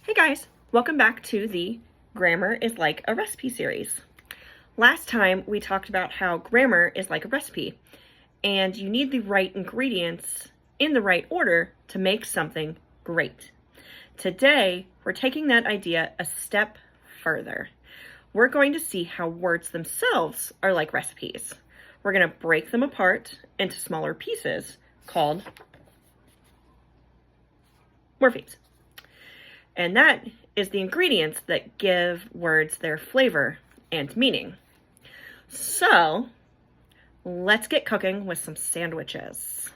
Hey guys, welcome back to the Grammar is Like a Recipe series. Last time we talked about how grammar is like a recipe and you need the right ingredients in the right order to make something great. Today, we're taking that idea a step further. We're going to see how words themselves are like recipes. We're going to break them apart into smaller pieces called morphemes. And that is the ingredients that give words their flavor and meaning. So, let's get cooking with some sandwiches.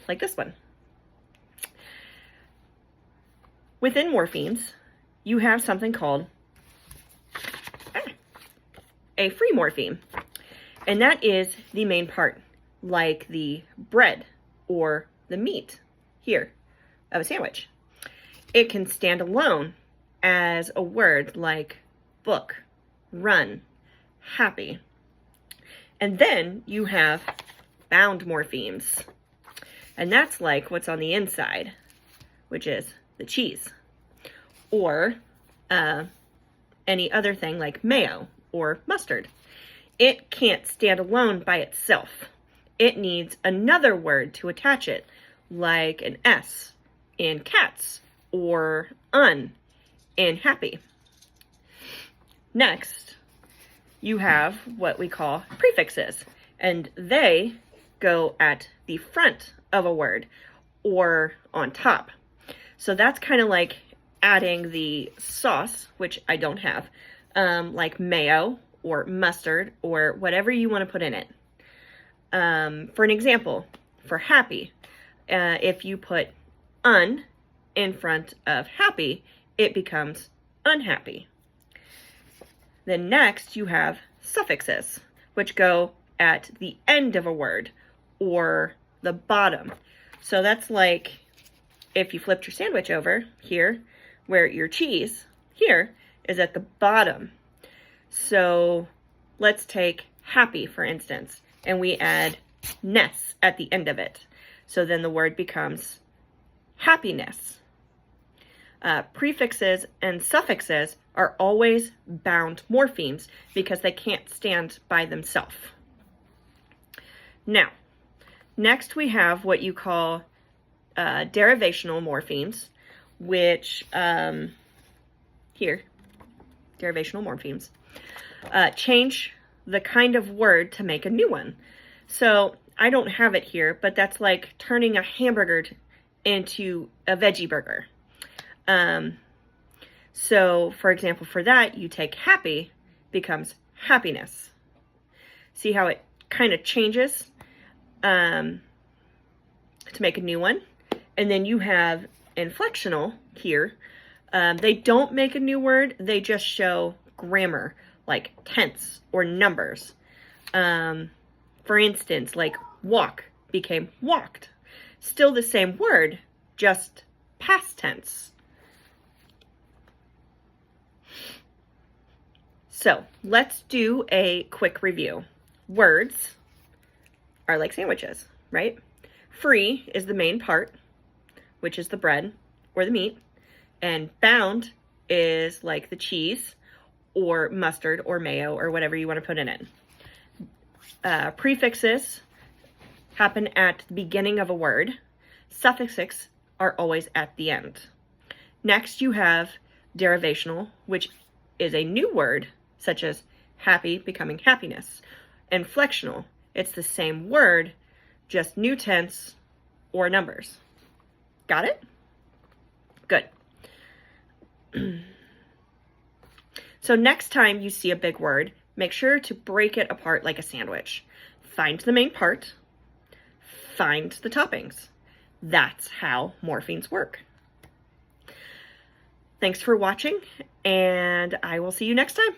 Like this one. Within morphemes, you have something called a free morpheme. And that is the main part, like the bread or the meat here of a sandwich. It can stand alone as a word like book, run, happy. And then you have bound morphemes. And that's like what's on the inside, which is the cheese. Or any other thing like mayo or mustard. It can't stand alone by itself. It needs another word to attach it, like an S in cats or in happy. Next, you have what we call prefixes, and they go at the front of a word or on top. So that's kind of like adding the sauce, which I don't have, like mayo or mustard or whatever you want to put in it. For an example, for happy, if you put in front of happy, it becomes unhappy. Then next you have suffixes, which go at the end of a word or the bottom. So that's like if you flipped your sandwich over here, where your cheese here is at the bottom. So let's take happy, for instance, and we add ness at the end of it. So then the word becomes happiness. Prefixes and suffixes are always bound morphemes because they can't stand by themselves. Now, next we have what you call derivational morphemes, which, here, derivational morphemes, change the kind of word to make a new one. So I don't have it here, but that's like turning a hamburger into a veggie burger. So for example, for that, you take happy becomes happiness. See how it kind of changes to make a new one? And then you have inflectional here. They don't make a new word. They just show grammar, like tense or numbers. For instance, like walk became walked. Still the same word, just past tense. So let's do a quick review. Words are like sandwiches, right? Free is the main part, which is the bread or the meat. And bound is like the cheese or mustard or mayo or whatever you want to put in it. Prefixes happen at the beginning of a word. Suffixes are always at the end. Next, you have derivational, which is a new word, such as happy becoming happiness. Inflectional, it's the same word, just new tense or numbers. Got it? Good. So next time you see a big word, make sure to break it apart like a sandwich. Find the main part, find the toppings. That's how morphemes work. Thanks for watching, and I will see you next time.